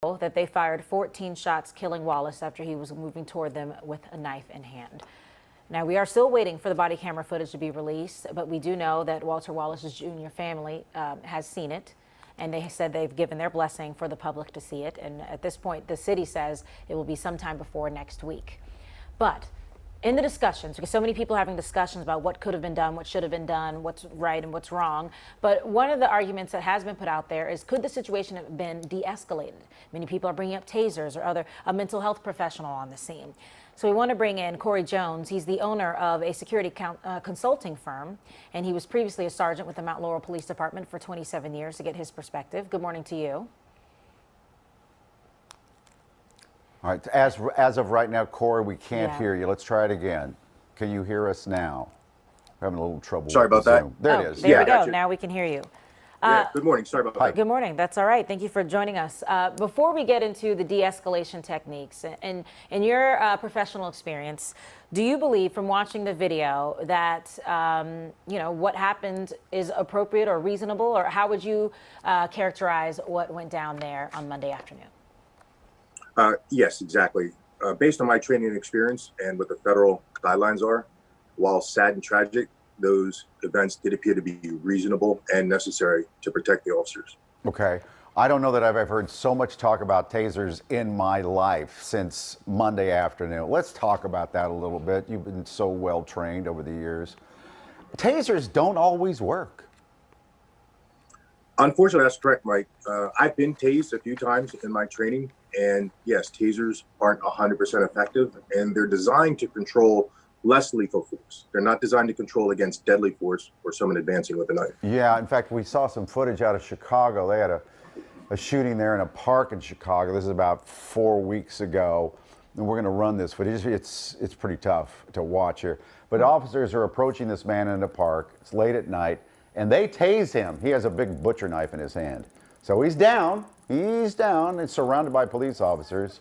that they fired 14 shots, killing Wallace after he was moving toward them with a knife in hand. Now, we are still waiting for the body camera footage to be released, but we do know that Walter Wallace's Jr. family has seen it, and they said they've given their blessing for the public to see it. And at this point, the city says it will be sometime before next week. But in the discussions, because so many people are having discussions about what could have been done, what should have been done, what's right and what's wrong. But one of the arguments that has been put out there is, could the situation have been de-escalated? Many people are bringing up tasers or a mental health professional on the scene. So we want to bring in Corey Jones. He's the owner of a security consulting firm, and he was previously a sergeant with the Mount Laurel Police Department for 27 years, to get his perspective. Good morning to you. All right, as of right now, Corey, we can't hear you. Let's try it again. Can you hear us now? We're having a little trouble. Sorry about that. There it is. There we go. Now we can hear you. Good morning. Sorry about that. Good morning. That's all right. Thank you for joining us. Before we get into the de-escalation techniques, and in your professional experience, do you believe, from watching the video, that what happened is appropriate or reasonable, or how would you characterize what went down there on Monday afternoon? Yes, exactly. Based on my training and experience and what the federal guidelines are, while sad and tragic, those events did appear to be reasonable and necessary to protect the officers. Okay. I don't know that I've ever heard so much talk about tasers in my life since Monday afternoon. Let's talk about that a little bit. You've been so well trained over the years. Tasers don't always work. Unfortunately, that's correct, Mike. I've been tased a few times in my training, and yes, tasers aren't 100% effective, and they're designed to control less lethal force. They're not designed to control against deadly force or someone advancing with a knife. Yeah, in fact, we saw some footage out of Chicago. They had a shooting there in a park in Chicago. This is about 4 weeks ago, and we're going to run this footage. It's pretty tough to watch here. But officers are approaching this man in a park. It's late at night, and they tase him. He has a big butcher knife in his hand. So he's down. He's down and surrounded by police officers.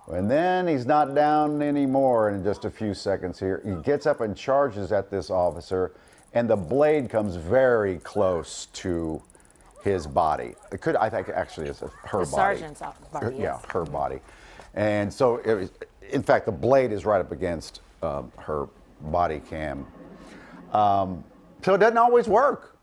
And then he's not down anymore in just a few seconds here. He gets up and charges at this officer, and the blade comes very close to his body. It could, I think, actually, it's her body. The sergeant's body. Yeah, her body. And so, in fact, the blade is right up against her body cam. So it doesn't always work.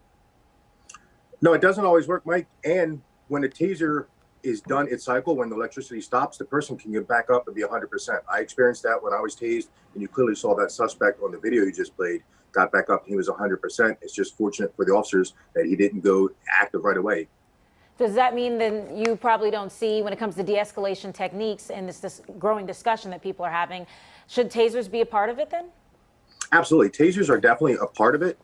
No, it doesn't always work, Mike. And when a taser is done its cycle, when the electricity stops, the person can get back up and be 100%. I experienced that when I was tased, and you clearly saw that suspect on the video you just played got back up and he was 100%. It's just fortunate for the officers that he didn't go active right away. Does that mean then you probably don't see, when it comes to de-escalation techniques and this growing discussion that people are having, should tasers be a part of it then? Absolutely. Tasers are definitely a part of it.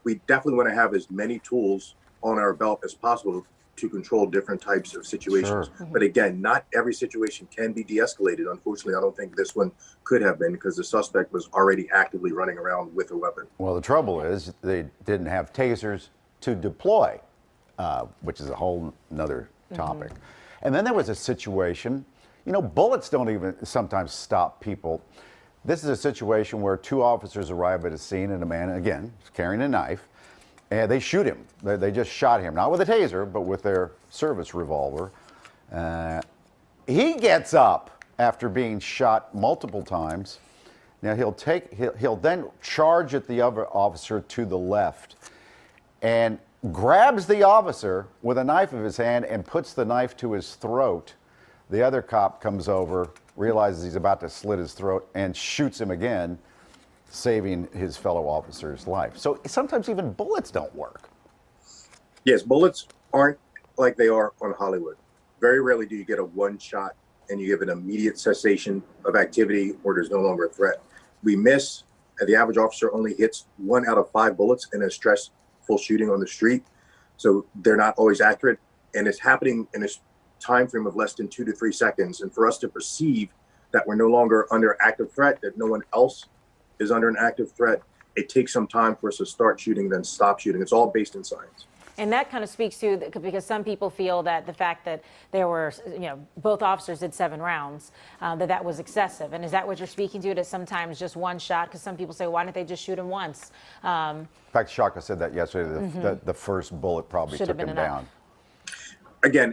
We definitely want to have as many tools on our belt as possible to control different types of situations. Sure. But again, not every situation can be de-escalated. Unfortunately, I don't think this one could have been, because the suspect was already actively running around with a weapon. Well, the trouble is they didn't have tasers to deploy, which is a whole nother topic. And then there was a situation, bullets don't even sometimes stop people. This is a situation where two officers arrive at a scene, and a man, again, is carrying a knife, and they shoot him. They just shot him, not with a taser, but with their service revolver. He gets up after being shot multiple times. Now he'll then charge at the other officer to the left, and grabs the officer with a knife in his hand and puts the knife to his throat. The other cop comes over, realizes he's about to slit his throat, and shoots him again, saving his fellow officer's life. So sometimes even bullets don't work. Yes, bullets aren't like they are on Hollywood. Very rarely do you get a one shot and you give an immediate cessation of activity, or there's no longer a threat. We miss, and the average officer only hits 1 out of 5 bullets in a stressful shooting on the street. So they're not always accurate, and it's happening in a time frame of less than 2 to 3 seconds. And for us to perceive that we're no longer under active threat, that no one else is under an active threat, it takes some time for us to start shooting, then stop shooting. It's all based in science. And that kind of speaks to, because some people feel that the fact that there were, both officers did 7 rounds, that was excessive. And is that what you're speaking to, that sometimes just one shot? Because some people say, why didn't they just shoot him once? In fact, Shaka said that yesterday, the first bullet probably took him down. Again,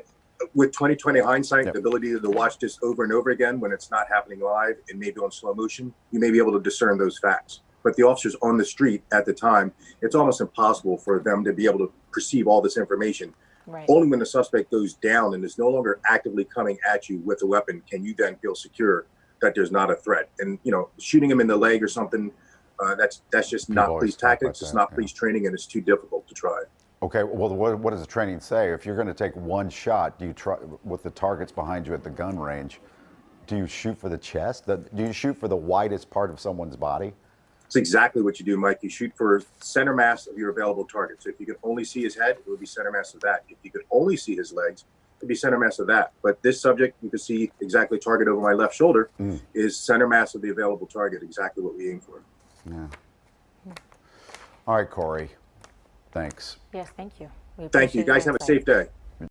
with 2020 hindsight, Yep. the ability to watch this over and over again when it's not happening live and maybe on slow motion, you may be able to discern those facts. But the officers on the street at the time, it's almost impossible for them to be able to perceive all this information. Right. Only when the suspect goes down and is no longer actively coming at you with a weapon can you then feel secure that there's not a threat. And, you know, shooting him in the leg or something, that's just People not always police talk about tactics. It's that, not yeah. police training, and it's too difficult to try. Okay, well, what does the training say? If you're going to take one shot, do you try with the targets behind you at the gun range? Do you shoot for the chest? Do you shoot for the widest part of someone's body? It's exactly what you do, Mike. You shoot for center mass of your available target. So if you could only see his head, it would be center mass of that. If you could only see his legs, it would be center mass of that. But this subject, you can see exactly target over my left shoulder, is center mass of the available target, exactly what we aim for. Yeah. All right, Corey. Thanks. Yes, thank you. We Thank you. appreciate your Guys, have a insight. safe day.